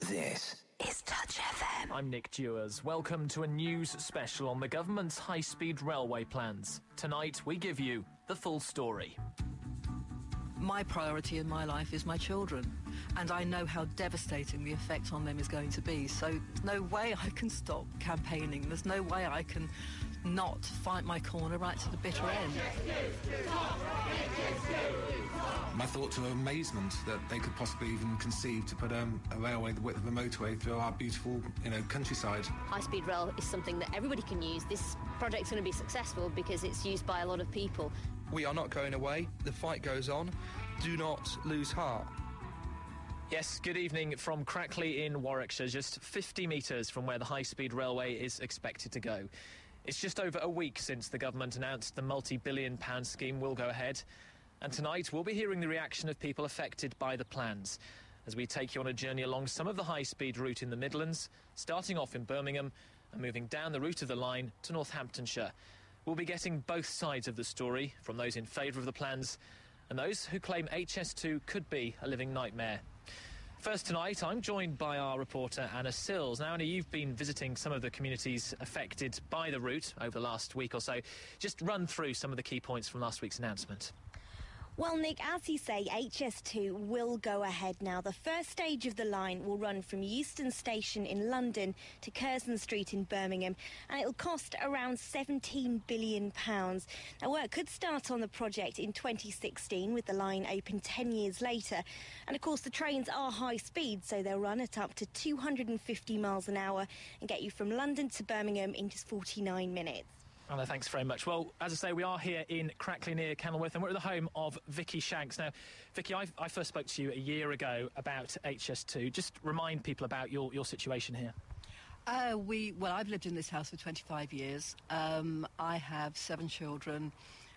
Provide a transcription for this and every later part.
This is Touch FM. I'm Nick Dewars. Welcome to a news special on the government's high-speed railway plans. Tonight, we give you the full story. My priority in my life is my children, and I know how devastating the effect on them is going to be. So there's no way I can stop campaigning. There's no way I can not fight my corner right to the bitter end. My thoughts were amazement that they could possibly even conceive to put a railway the width of a motorway through our beautiful, countryside. High-speed rail is something that everybody can use. This project's going to be successful because it's used by a lot of people. We are not going away. The fight goes on. Do not lose heart. Yes, good evening from Crackley in Warwickshire, just 50 metres from where the high-speed railway is expected to go. It's just over a week since the government announced the multi-billion-pound scheme will go ahead. And tonight we'll be hearing the reaction of people affected by the plans as we take you on a journey along some of the high-speed route in the Midlands, starting off in Birmingham and moving down the route of the line to Northamptonshire. We'll be getting both sides of the story, from those in favour of the plans and those who claim HS2 could be a living nightmare. First tonight, I'm joined by our reporter Anna Sills. Now, Anna, you've been visiting some of the communities affected by the route over the last week or so. Just run through some of the key points from last week's announcement. Well, Nick, as you say, HS2 will go ahead now. The first stage of the line will run from Euston Station in London to Curzon Street in Birmingham, and it'll cost around £17 billion. Now, work could start on the project in 2016 with the line open 10 years later. And, of course, the trains are high speed, so they'll run at up to 250 miles an hour and get you from London to Birmingham in just 49 minutes. Anna, thanks very much. Well, as I say, we are here in Crackley near Kenilworth, and we're at the home of Vicky Shanks. Now, Vicky, I first spoke to you a year ago about HS2. Just remind people about your situation here. I've lived in this house for 25 years. I have 7 children.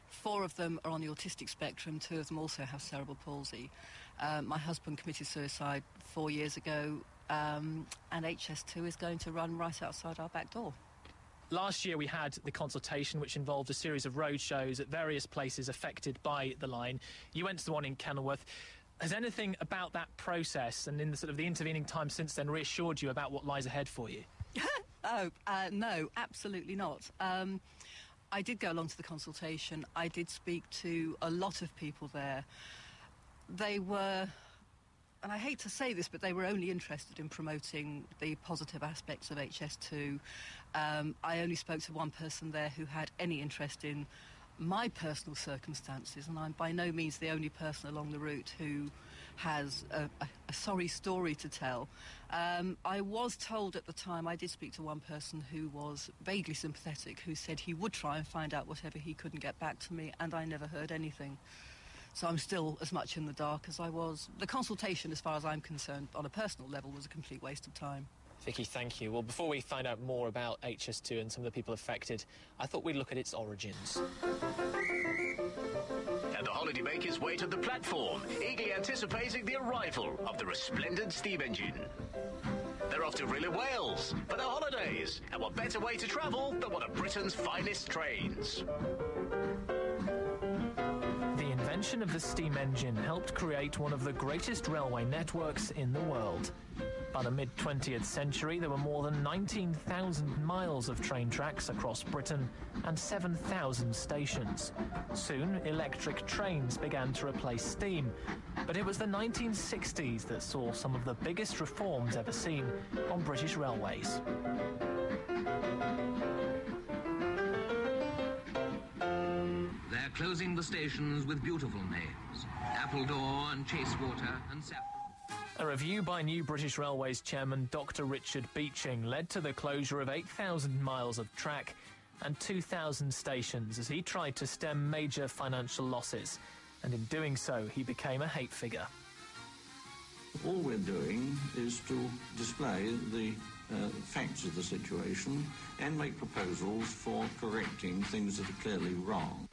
4 of them are on the autistic spectrum. 2 of them also have cerebral palsy. My husband committed suicide 4 years ago, and HS2 is going to run right outside our back door. Last year we had the consultation, which involved a series of road shows at various places affected by the line. You went to the one in Kenilworth. Has anything about that process and in the intervening time since then reassured you about what lies ahead for you? No, absolutely not. I did go along to the consultation. I did speak to a lot of people there. They were, and I hate to say this, but they were only interested in promoting the positive aspects of HS2. I only spoke to one person there who had any interest in my personal circumstances, and I'm by no means the only person along the route who has a sorry story to tell. I was told at the time, I did speak to one person who was vaguely sympathetic, who said he would try and find out whatever he couldn't get back to me, and I never heard anything. So I'm still as much in the dark as I was. The consultation, as far as I'm concerned, on a personal level, was a complete waste of time. Vicky, thank you. Well, before we find out more about HS2 and some of the people affected, I thought we'd look at its origins. And the holidaymakers wait at the platform, eagerly anticipating the arrival of the resplendent steam engine. They're off to really Wales for their holidays, and what better way to travel than one of Britain's finest trains? The invention of the steam engine helped create one of the greatest railway networks in the world. By the mid-20th century, there were more than 19,000 miles of train tracks across Britain and 7,000 stations. Soon, electric trains began to replace steam, but it was the 1960s that saw some of the biggest reforms ever seen on British railways. They're closing the stations with beautiful names: Appledore and Chasewater and Saffron. A review by New British Railways chairman Dr. Richard Beeching led to the closure of 8,000 miles of track and 2,000 stations as he tried to stem major financial losses. And in doing so, he became a hate figure. All we're doing is to display the facts of the situation and make proposals for correcting things that are clearly wrong.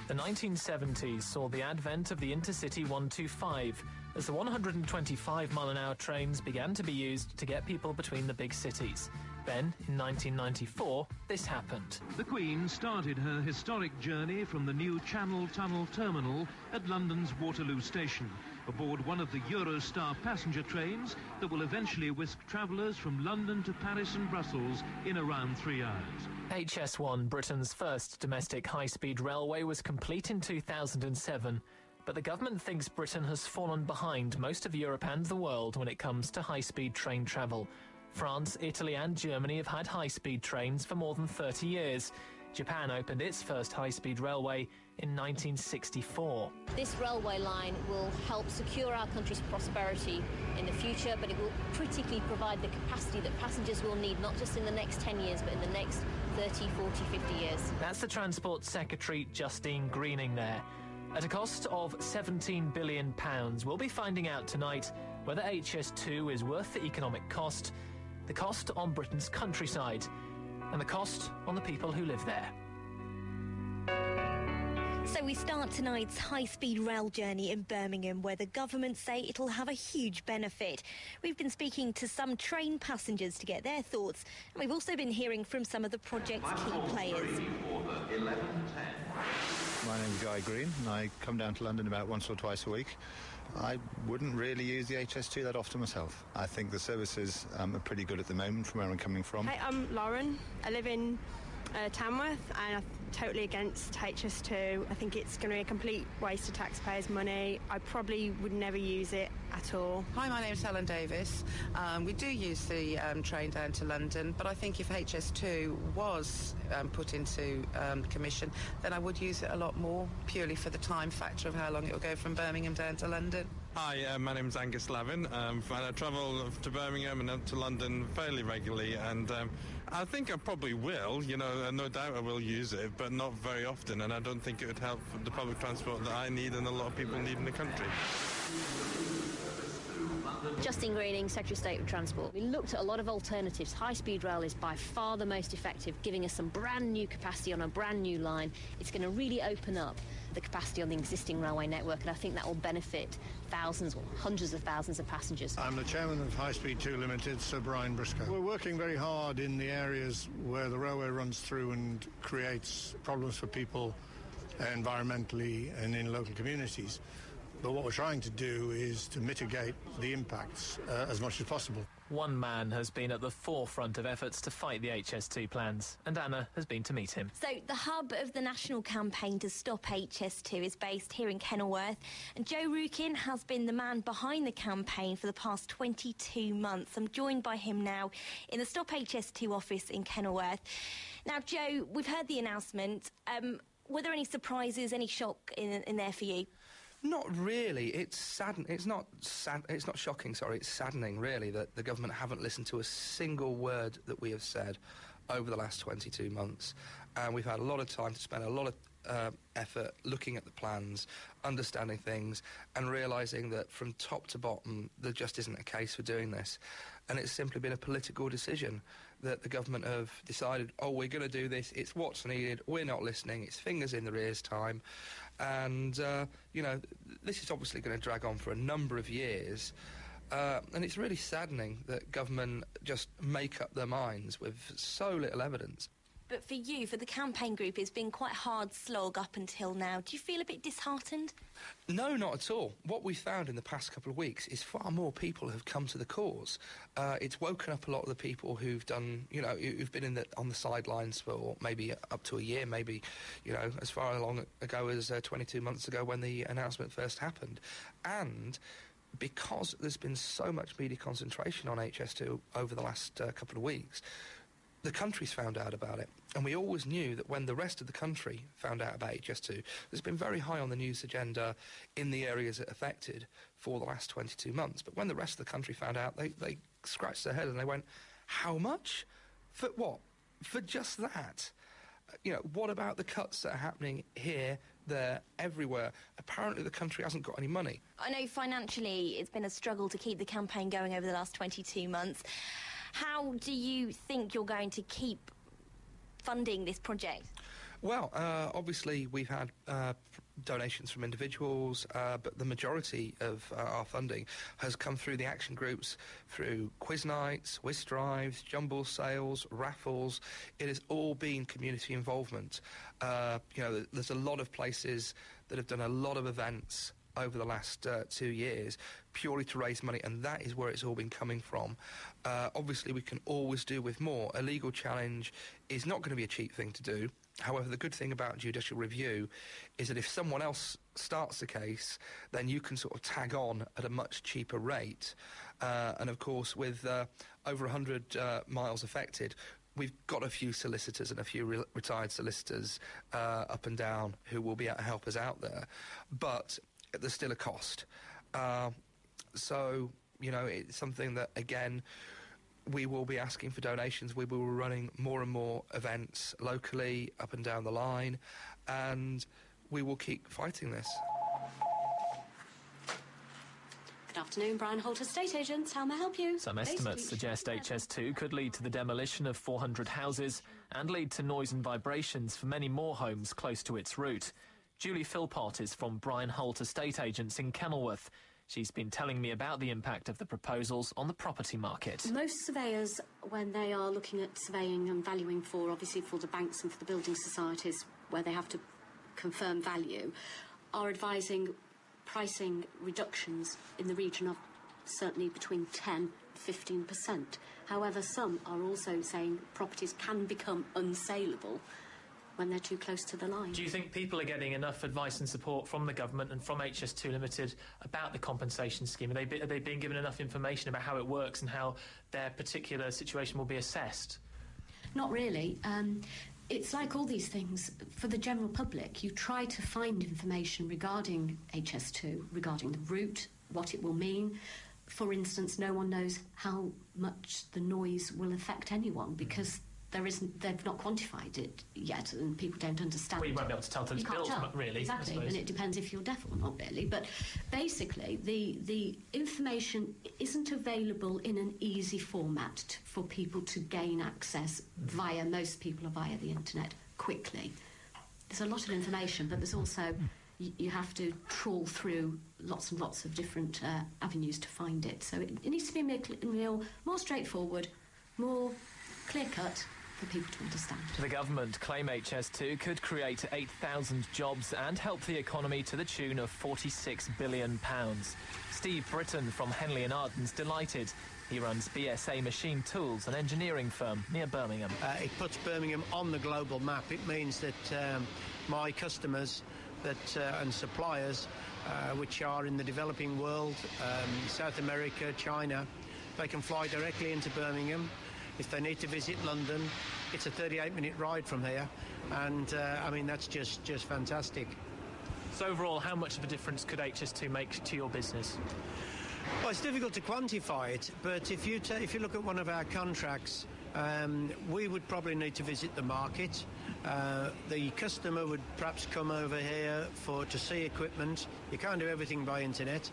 The 1970s saw the advent of the Intercity 125 as the 125-mile-an-hour trains began to be used to get people between the big cities. Then, in 1994, this happened. The Queen started her historic journey from the new Channel Tunnel terminal at London's Waterloo Station, aboard one of the Eurostar passenger trains that will eventually whisk travellers from London to Paris and Brussels in around 3 hours. HS1, Britain's first domestic high-speed railway, was complete in 2007. But the government thinks Britain has fallen behind most of Europe and the world when it comes to high-speed train travel. France, Italy and Germany have had high-speed trains for more than 30 years. Japan opened its first high-speed railway in 1964. This railway line will help secure our country's prosperity in the future, but it will critically provide the capacity that passengers will need, not just in the next 10 years, but in the next 30, 40, 50 years. That's the Transport Secretary, Justine Greening there. At a cost of £17 billion, we'll be finding out tonight whether HS2 is worth the economic cost, the cost on Britain's countryside, and the cost on the people who live there. So we start tonight's high-speed rail journey in Birmingham, where the government say it'll have a huge benefit. We've been speaking to some train passengers to get their thoughts, and we've also been hearing from some of the project's key players. My name's Guy Green, and I come down to London about once or twice a week. I wouldn't really use the HS2 that often myself. I think the services are pretty good at the moment from where I'm coming from. Hi, I'm Lauren. I live in Tamworth, and I'm totally against HS2. I think it's going to be a complete waste of taxpayers' money. I probably would never use it at all. Hi, my name's Helen Davis. We do use the train down to London, but I think if HS2 was put into commission, then I would use it a lot more, purely for the time factor of how long it will go from Birmingham down to London. Hi, my name's Angus Lavin, and I travel to Birmingham and up to London fairly regularly, and I think I probably will, no doubt I will use it, but not very often, and I don't think it would help the public transport that I need and a lot of people need in the country. Justine Greening, Secretary of State for Transport. We looked at a lot of alternatives. High-speed rail is by far the most effective, giving us some brand new capacity on a brand new line. It's going to really open up the capacity on the existing railway network, and I think that will benefit thousands or hundreds of thousands of passengers. I'm the chairman of High Speed 2 Limited, Sir Brian Briscoe. We're working very hard in the areas where the railway runs through and creates problems for people environmentally and in local communities. But what we're trying to do is to mitigate the impacts as much as possible. One man has been at the forefront of efforts to fight the HS2 plans, and Anna has been to meet him. So the hub of the national campaign to stop HS2 is based here in Kenilworth, and Joe Rukin has been the man behind the campaign for the past 22 months. I'm joined by him now in the Stop HS2 office in Kenilworth. Now, Joe, we've heard the announcement. Were there any surprises, any shock in there for you? Not really. It's not shocking, sorry. It's saddening, really, that the government haven't listened to a single word that we have said over the last 22 months. And we've had a lot of time to spend a lot of effort looking at the plans, understanding things, and realising that from top to bottom, there just isn't a case for doing this. And it's simply been a political decision that the government have decided, we're going to do this, it's what's needed, we're not listening, it's fingers in their ears time. And, this is obviously going to drag on for a number of years. And it's really saddening that government just make up their minds with so little evidence. But for you, for the campaign group, it's been quite a hard slog up until now. Do you feel a bit disheartened? No, not at all. What we've found in the past couple of weeks is far more people have come to the cause. It's woken up a lot of the people who've done, who've been on the sidelines for maybe up to a year, maybe, as far along ago as 22 months ago when the announcement first happened. And because there's been so much media concentration on HS2 over the last couple of weeks, the country's found out about it. And we always knew that when the rest of the country found out about HS2, it's been very high on the news agenda in the areas it affected for the last 22 months. But when the rest of the country found out, they scratched their head and they went, how much? For what? For just that? What about the cuts that are happening here, there, everywhere? Apparently the country hasn't got any money. I know financially it's been a struggle to keep the campaign going over the last 22 months. How do you think you're going to keep funding this project? Well, obviously we've had donations from individuals, but the majority of our funding has come through the action groups, through quiz nights, whiz drives, jumble sales, raffles. It has all been community involvement. There's a lot of places that have done a lot of events over the last 2 years, purely to raise money, and that is where it's all been coming from. Obviously, we can always do with more. A legal challenge is not going to be a cheap thing to do. However, the good thing about judicial review is that if someone else starts the case, then you can sort of tag on at a much cheaper rate. And of course, with over 100 miles affected, we've got a few solicitors and a few retired solicitors up and down who will be able to help us out there. But there's still a cost. So, you know, it's something that, again, we will be asking for donations. We will be running more and more events locally, up and down the line, and we will keep fighting this. Good afternoon, Brian Holt, estate agents. How may I help you? Some estimates suggest HS2 could lead to the demolition of 400 houses and lead to noise and vibrations for many more homes close to its route. Julie Philpott is from Brian Holt Estate Agents in Kenilworth. She's been telling me about the impact of the proposals on the property market. Most surveyors, when they are looking at surveying and valuing for, obviously for the banks and for the building societies, where they have to confirm value, are advising pricing reductions in the region of certainly between 10% and 15%. However, some are also saying properties can become unsaleable when they're too close to the line. Do you think people are getting enough advice and support from the government and from HS2 Limited about the compensation scheme? Are they being given enough information about how it works and how their particular situation will be assessed? Not really. It's like all these things. For the general public, you try to find information regarding HS2, regarding the route, what it will mean. For instance, no one knows how much the noise will affect anyone because they've not quantified it yet, and people don't understand. Well, you won't be able to tell till it's built, really. Exactly, and it depends if you're deaf or not, really. But basically, the information isn't available in an easy format for people to gain access via. Most people are via the internet quickly. There's a lot of information, but there's also you have to trawl through lots and lots of different avenues to find it. So it needs to be more straightforward, more clear-cut, for people to understand. The government claim HS2 could create 8,000 jobs and help the economy to the tune of £46 billion. Steve Britton from Henley and Arden's delighted. He runs BSA Machine Tools, an engineering firm near Birmingham. It puts Birmingham on the global map. It means that my customers and suppliers, which are in the developing world, South America, China, they can fly directly into Birmingham. If they need to visit London, it's a 38-minute ride from here, and I mean that's just fantastic. So overall, how much of a difference could HS2 make to your business? Well, it's difficult to quantify it, but if you look at one of our contracts, we would probably need to visit the market. The customer would perhaps come over here to see equipment. You can't do everything by internet.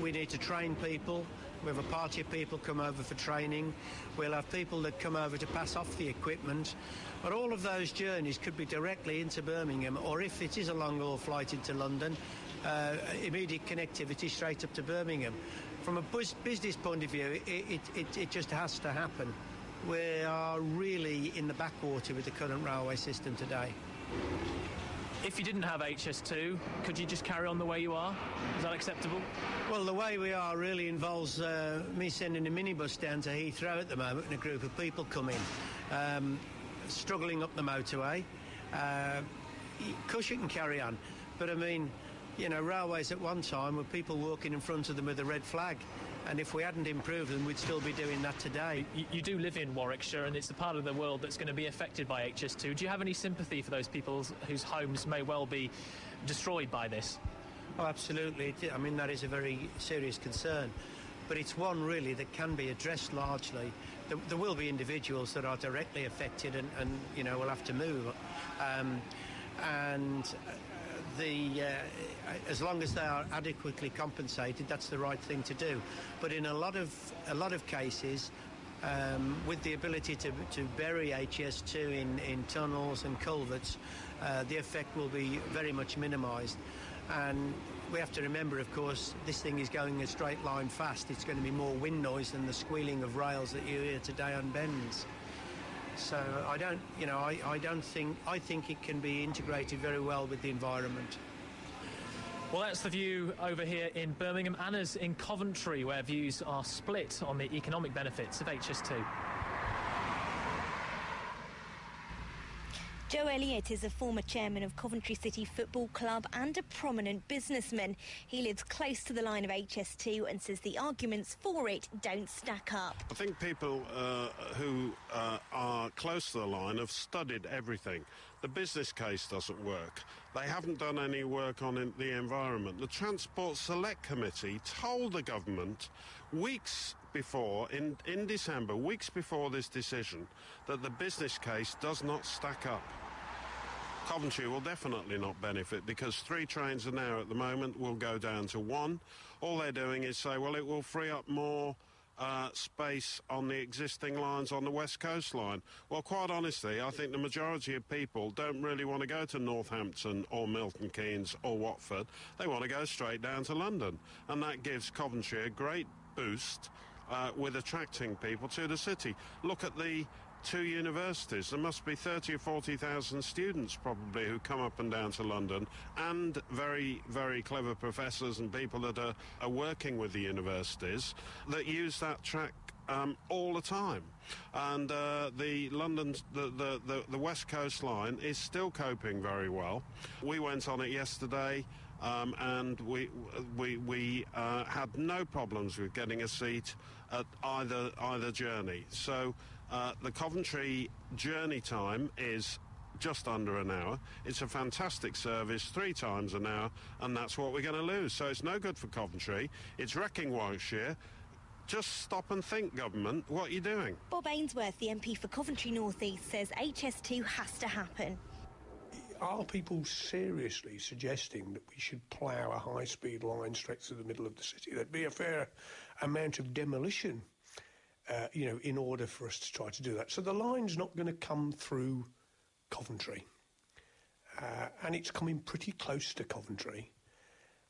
We need to train people. We have a party of people come over for training. We'll have people that come over to pass off the equipment. But all of those journeys could be directly into Birmingham, or if it is a long-haul flight into London, immediate connectivity straight up to Birmingham. From a business point of view, it just has to happen. We are really in the backwater with the current railway system today. If you didn't have HS2, could you just carry on the way you are? Is that acceptable? Well, the way we are really involves me sending a minibus down to Heathrow at the moment and a group of people coming, struggling up the motorway. Of course you can carry on, but I mean, you know, railways at one time were people walking in front of them with a red flag. And if we hadn't improved them, we'd still be doing that today. You do live in Warwickshire, and it's the part of the world that's going to be affected by HS2. Do you have any sympathy for those people whose homes may well be destroyed by this? Oh, absolutely. I mean, that is a very serious concern. But it's one, really, that can be addressed largely. There will be individuals that are directly affected and you know, will have to move. As long as they are adequately compensated, that's the right thing to do. But in a lot of cases, with the ability to bury HS2 in tunnels and culverts, the effect will be very much minimised. And we have to remember, of course, this thing is going a straight line fast. It's going to be more wind noise than the squealing of rails that you hear today on bends. So I think it can be integrated very well with the environment. Well, that's the view over here in Birmingham. Anna's in Coventry, where views are split on the economic benefits of HS2. Joe Elliott is a former chairman of Coventry City Football Club and a prominent businessman. He lives close to the line of HS2 and says the arguments for it don't stack up. I think people who are close to the line have studied everything. The business case doesn't work. They haven't done any work on the environment. The Transport Select Committee told the government weeks before, in December, weeks before this decision, that the business case does not stack up. Coventry will definitely not benefit because 3 trains an hour at the moment will go down to 1. All they're doing is say, well, it will free up more space on the existing lines on the West Coast line. Well, quite honestly, I think the majority of people don't really want to go to Northampton or Milton Keynes or Watford. They want to go straight down to London. And that gives Coventry a great boost with attracting people to the city. Look at the 2 universities. There must be 30 or 40,000 students probably who come up and down to London, and very, very clever professors and people that are working with the universities that use that track all the time. And the West Coast line is still coping very well. We went on it yesterday. And we had no problems with getting a seat at either journey. So the Coventry journey time is just under an hour. It's a fantastic service, 3 times an hour, and that's what we're going to lose. So it's no good for Coventry. It's wrecking Warwickshire. Just stop and think, government. What are you doing? Bob Ainsworth, the MP for Coventry North East, says HS2 has to happen. Are people seriously suggesting that we should plough a high-speed line straight through the middle of the city? There'd be a fair amount of demolition, in order for us to try to do that. So the line's not going to come through Coventry. And it's coming pretty close to Coventry.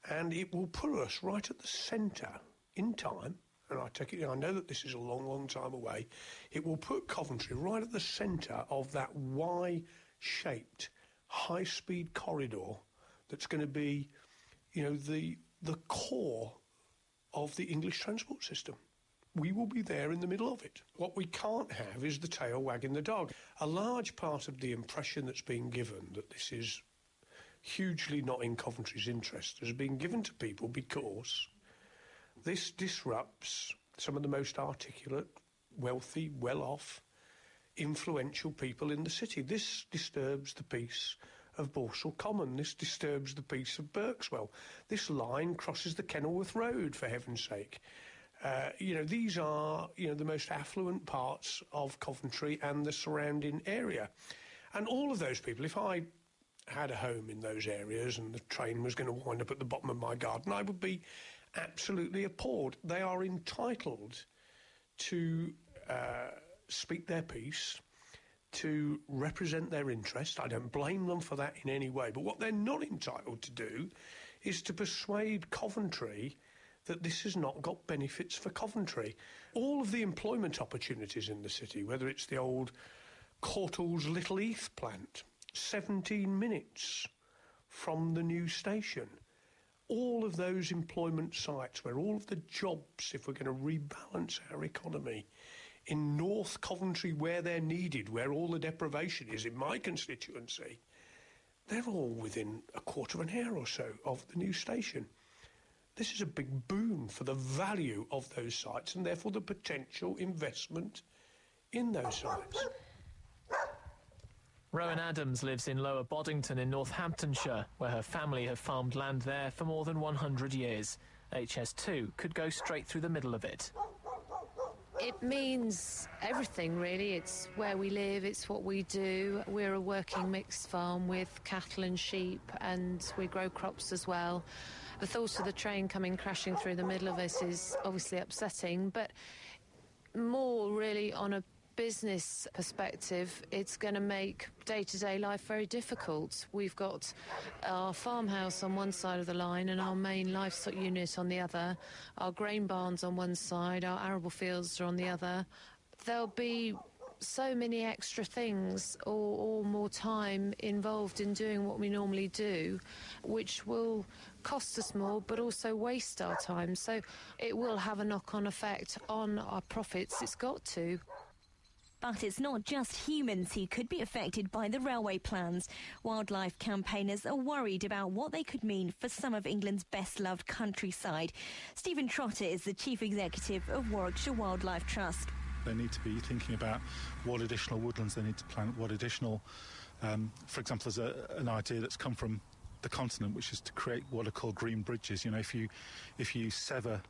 And it will put us right at the centre in time. And I know that this is a long, long time away. It will put Coventry right at the centre of that Y-shaped high-speed corridor that's going to be, the core of the English transport system. We will be there in the middle of it. What we can't have is the tail wagging the dog. A large part of the impression that's being given that this is hugely not in Coventry's interest has been given to people because this disrupts some of the most articulate, wealthy, well-off, influential people in the city. This disturbs the peace of Borsall Common. This disturbs the peace of Berkswell. This line crosses the Kenilworth Road, for heaven's sake. These are, the most affluent parts of Coventry and the surrounding area. And all of those people, if I had a home in those areas and the train was going to wind up at the bottom of my garden, I would be absolutely appalled. They are entitled to speak their piece, to represent their interest. I don't blame them for that in any way. But what they're not entitled to do is to persuade Coventry that this has not got benefits for Coventry. All of the employment opportunities in the city, whether it's the old Courtall's Little Heath plant, 17 minutes from the new station, all of those employment sites where all of the jobs, if we're going to rebalance our economy, in North Coventry where they're needed, where all the deprivation is in my constituency, they're all within a quarter of an hour or so of the new station. This is a big boon for the value of those sites and therefore the potential investment in those sites. Rowan Adams lives in Lower Boddington in Northamptonshire, where her family have farmed land there for more than 100 years. HS2 could go straight through the middle of it. It means everything, really. It's where we live, it's what we do. We're a working mixed farm with cattle and sheep, and we grow crops as well. The thought of the train coming crashing through the middle of us is obviously upsetting, but more really on a business perspective, it's going to make day-to-day life very difficult. We've got our farmhouse on one side of the line and our main livestock unit on the other, our grain barns on one side, our arable fields are on the other. There'll be so many extra things or more time involved in doing what we normally do, which will cost us more but also waste our time. So it will have a knock-on effect on our profits. It's got to. But it's not just humans who could be affected by the railway plans. Wildlife campaigners are worried about what they could mean for some of England's best-loved countryside. Stephen Trotter is the Chief Executive of Warwickshire Wildlife Trust. They need to be thinking about what additional woodlands they need to plant, what additional... for example, there's an idea that's come from the continent, which is to create what are called green bridges. You know, if you sever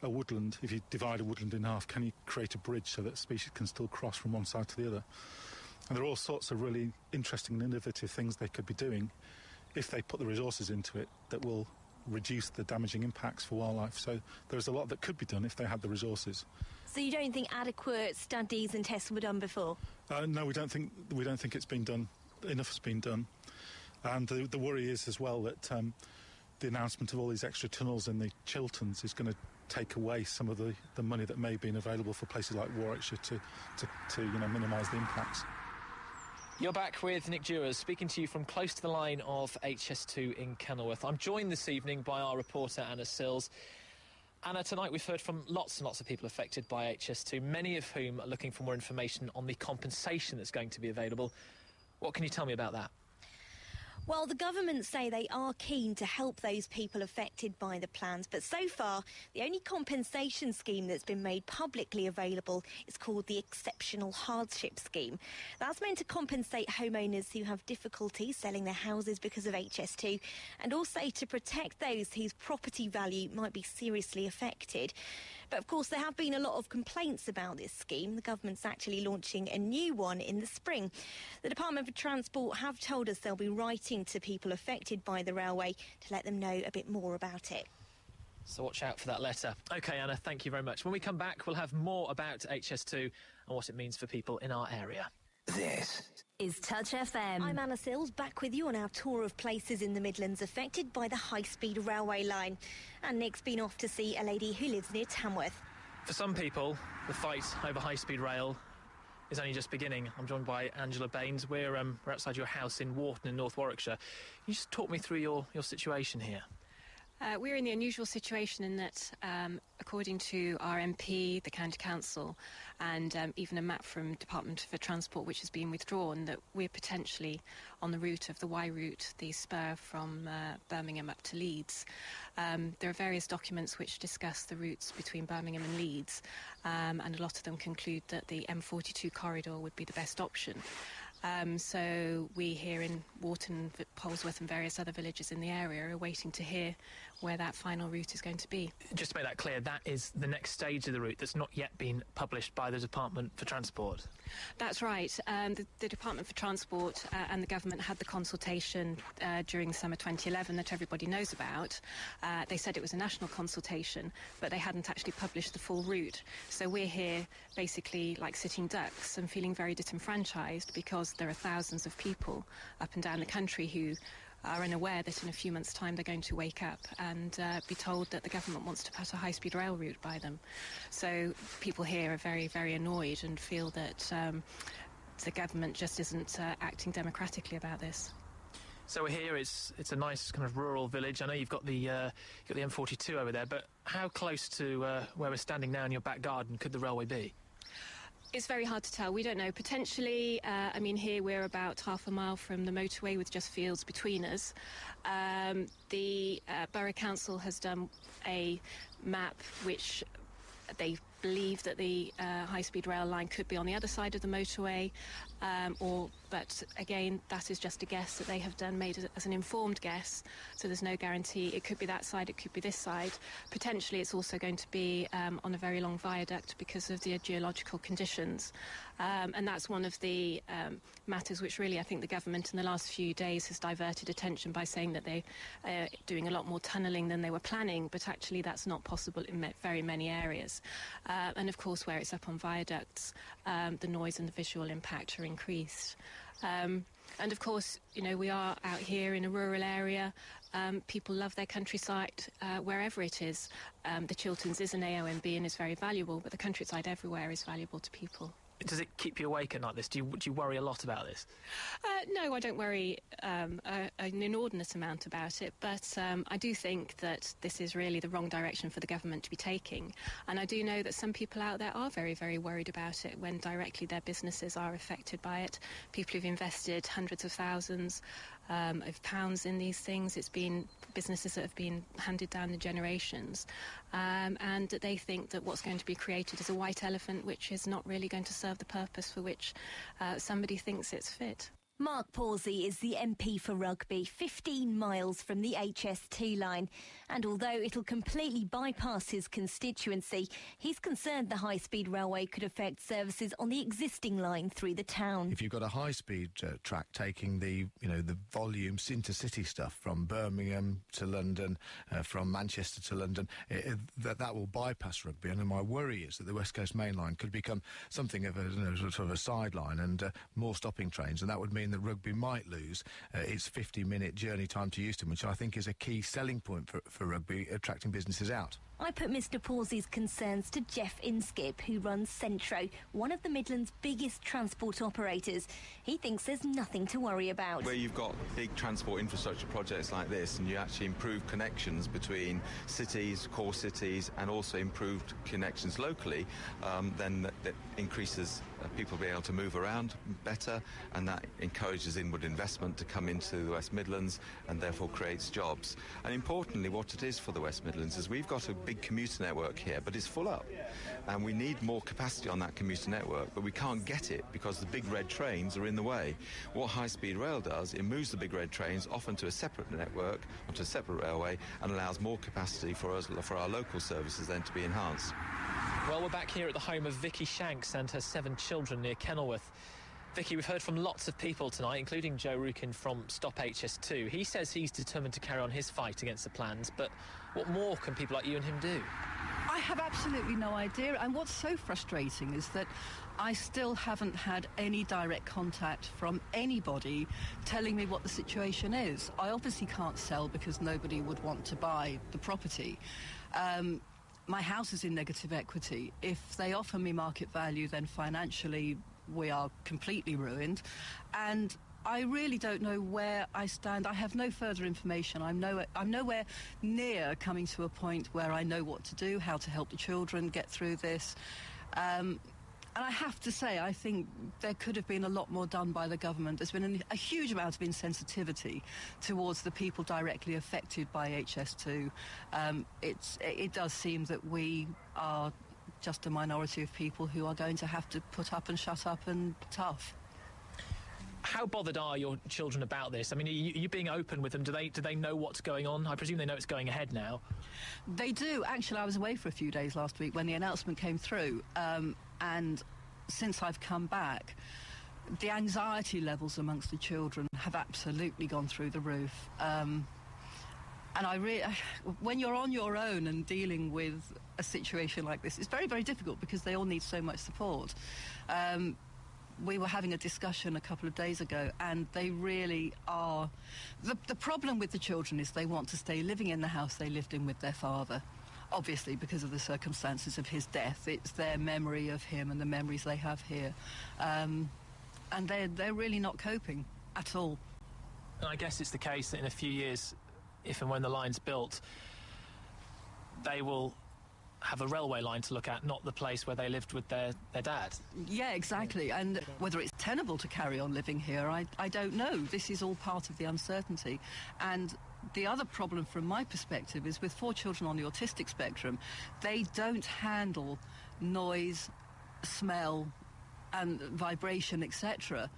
a woodland, if you divide a woodland in half, can you create a bridge so that species can still cross from one side to the other? And there are all sorts of really interesting and innovative things they could be doing if they put the resources into it that will reduce the damaging impacts for wildlife. So there's a lot that could be done if they had the resources. So you don't think adequate studies and tests were done before? No, we don't think it's been done. Enough has been done. And the worry is as well that the announcement of all these extra tunnels in the Chilterns is going to take away some of the money that may have been available for places like Warwickshire to minimise the impacts. You're back with Nick Dewars, speaking to you from close to the line of HS2 in Kenilworth. I'm joined this evening by our reporter Anna Sills. Anna, tonight we've heard from lots and lots of people affected by HS2, many of whom are looking for more information on the compensation that's going to be available. What can you tell me about that? Well, the government say they are keen to help those people affected by the plans, but so far, the only compensation scheme that's been made publicly available is called the Exceptional Hardship Scheme. That's meant to compensate homeowners who have difficulty selling their houses because of HS2, and also to protect those whose property value might be seriously affected. But of course, there have been a lot of complaints about this scheme. The government's actually launching a new one in the spring. The Department for Transport have told us they'll be writing to people affected by the railway to let them know a bit more about it. So watch out for that letter. OK, Anna, thank you very much. When we come back, we'll have more about HS2 and what it means for people in our area. This is Touch FM. I'm Anna Sills, back with you on our tour of places in the Midlands affected by the high-speed railway line. And Nick's been off to see a lady who lives near Tamworth. For some people, the fight over high-speed rail is only just beginning. I'm joined by Angela Baines. We're outside your house in Wharton in North Warwickshire. Can you just talk me through your situation here? We're in the unusual situation in that, according to our MP, the County Council, and even a map from Department for Transport, which has been withdrawn, that we're potentially on the route of the Y route, the spur from Birmingham up to Leeds. There are various documents which discuss the routes between Birmingham and Leeds, and a lot of them conclude that the M42 corridor would be the best option. So we here in Wharton, Polesworth and various other villages in the area are waiting to hear where that final route is going to be. Just to make that clear, that is the next stage of the route that's not yet been published by the Department for Transport. That's right. The Department for Transport and the government had the consultation during summer 2011 that everybody knows about. They said it was a national consultation, but they hadn't actually published the full route. So we're here basically like sitting ducks and feeling very disenfranchised because there are thousands of people up and down the country who are unaware that in a few months' time they're going to wake up and be told that the government wants to put a high-speed rail route by them. So people here are very, very annoyed and feel that the government just isn't acting democratically about this. So we're here, it's a nice kind of rural village. I know you've got the M42 over there, but how close to where we're standing now in your back garden could the railway be? It's very hard to tell. We don't know. Potentially, I mean, here we're about half a mile from the motorway with just fields between us. The Borough Council has done a map which they believe that the high-speed rail line could be on the other side of the motorway, but again, that is just a guess that they have made as an informed guess, so there's no guarantee. It could be that side, it could be this side. Potentially it's also going to be on a very long viaduct because of the geological conditions. And that's one of the matters which really I think the government in the last few days has diverted attention by saying that they're doing a lot more tunnelling than they were planning, but actually that's not possible in very many areas. And of course, where it's up on viaducts, the noise and the visual impact are increased. And of course, you know, we are out here in a rural area. People love their countryside wherever it is. The Chilterns is an AONB and is very valuable, but the countryside everywhere is valuable to people. Does it keep you awake at night, this? Do you worry a lot about this? No, I don't worry an inordinate amount about it, but I do think that this is really the wrong direction for the government to be taking. And I do know that some people out there are very, very worried about it when directly their businesses are affected by it. People who've invested hundreds of thousands of pounds in these things. It's been businesses that have been handed down the generations, and that they think that what's going to be created is a white elephant which is not really going to serve the purpose for which somebody thinks it's fit. Mark Pawsey is the MP for Rugby, 15 miles from the HS2 line. And although it'll completely bypass his constituency, he's concerned the high-speed railway could affect services on the existing line through the town. If you've got a high-speed track taking the volumes into city stuff from Birmingham to London, from Manchester to London, that will bypass Rugby. And my worry is that the West Coast Main Line could become something of a sort of a sideline and more stopping trains, and that would mean that Rugby might lose its 50-minute journey time to Euston, which I think is a key selling point for Rugby, attracting businesses out. I put Mr Pawsey's concerns to Jeff Inskip, who runs Centro, one of the Midlands' biggest transport operators. He thinks there's nothing to worry about. Where you've got big transport infrastructure projects like this and you actually improve connections between cities, core cities, and also improved connections locally, then that increases people being able to move around better, and that encourages inward investment to come into the West Midlands and therefore creates jobs. And importantly, what it is for the West Midlands is we've got a big commuter network here, but it's full up, and we need more capacity on that commuter network, but we can't get it because the big red trains are in the way. What high-speed rail does, it moves the big red trains off onto a separate network, onto a separate railway, and allows more capacity for us, for our local services then to be enhanced. Well, we're back here at the home of Vicky Shanks and her 7 children near Kenilworth. Vicky, we've heard from lots of people tonight, including Joe Rukin from Stop HS2. He says he's determined to carry on his fight against the plans, but what more can people like you and him do? I have absolutely no idea, and what's so frustrating is that I still haven't had any direct contact from anybody telling me what the situation is. I obviously can't sell because nobody would want to buy the property. My house is in negative equity. If they offer me market value, then financially we are completely ruined. And I really don't know where I stand. I have no further information. I'm nowhere near coming to a point where I know what to do, how to help the children get through this. And I have to say, I think there could have been a lot more done by the government. There's been a huge amount of insensitivity towards the people directly affected by HS2. It does seem that we are just a minority of people who are going to have to put up and shut up and tough. How bothered are your children about this? I mean, are you being open with them? Do they know what's going on? I presume they know it's going ahead now. They do. Actually, I was away for a few days last week when the announcement came through. And since I've come back, the anxiety levels amongst the children have absolutely gone through the roof. And when you're on your own and dealing with a situation like this, it's very, very difficult because they all need so much support. We were having a discussion a couple of days ago, and they really are... The problem with the children is they want to stay living in the house they lived in with their father. Obviously, because of the circumstances of his death, it's their memory of him and the memories they have here. And they're really not coping at all. And I guess it's the case that in a few years, if and when the line's built, they will have a railway line to look at, not the place where they lived with their dad. Yeah, exactly. And whether it's tenable to carry on living here, I don't know. This is all part of the uncertainty. And the other problem from my perspective is with 4 children on the autistic spectrum, they don't handle noise, smell and vibration, etc.,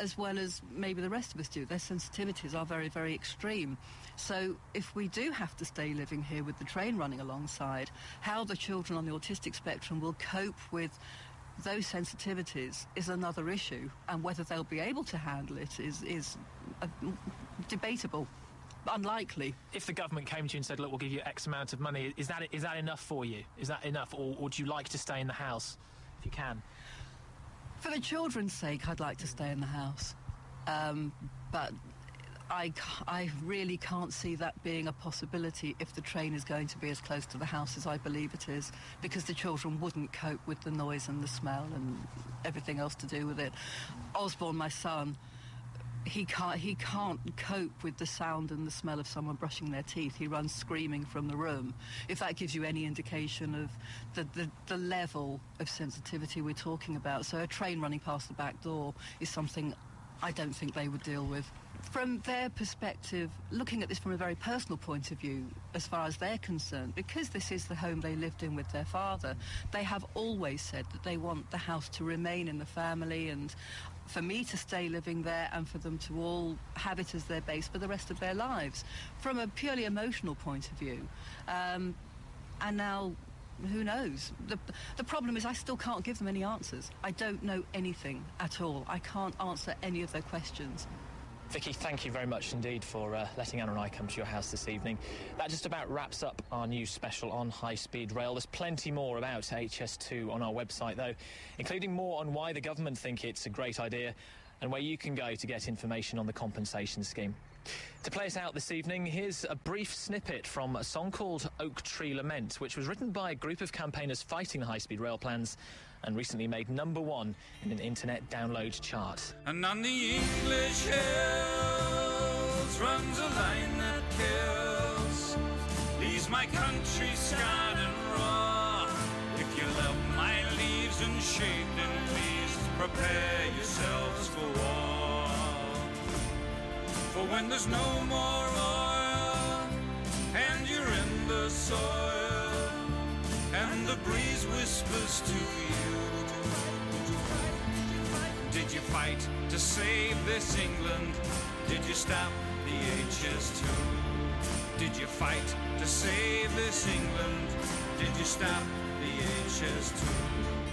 as well as maybe the rest of us do. Their sensitivities are very, very extreme. So if we do have to stay living here with the train running alongside, how the children on the autistic spectrum will cope with those sensitivities is another issue, and whether they'll be able to handle it is debatable. Unlikely. If the government came to you and said, look, we'll give you X amount of money, is that enough for you? Is that enough, or would you like to stay in the house if you can? For the children's sake, I'd like to stay in the house. But I really can't see that being a possibility if the train is going to be as close to the house as I believe it is, because the children wouldn't cope with the noise and the smell and everything else to do with it. Osborne, my son, he can't cope with the sound and the smell of someone brushing their teeth. He runs screaming from the room. If that gives you any indication of the level of sensitivity we're talking about. So a train running past the back door is something I don't think they would deal with. From their perspective, looking at this from a very personal point of view, as far as they're concerned, because this is the home they lived in with their father, they have always said that they want the house to remain in the family and for me to stay living there and for them to all have it as their base for the rest of their lives. From a purely emotional point of view, and now, who knows? The problem is I still can't give them any answers. I don't know anything at all. I can't answer any of their questions. Vicky, thank you very much indeed for letting Anna and I come to your house this evening. That just about wraps up our news special on high-speed rail. There's plenty more about HS2 on our website, though, including more on why the government think it's a great idea and where you can go to get information on the compensation scheme. To play us out this evening, here's a brief snippet from a song called Oak Tree Lament, which was written by a group of campaigners fighting the high-speed rail plans and recently made #1 in an internet download chart. And on the English hills runs a line that kills, leaves my country scarred and raw. If you love my leaves and shade, then please prepare yourselves for war. For when there's no more oil and you're in the soil and the breeze whispers to you, did you fight to save this England? Did you stop the HS2? Did you fight to save this England? Did you stop the HS2?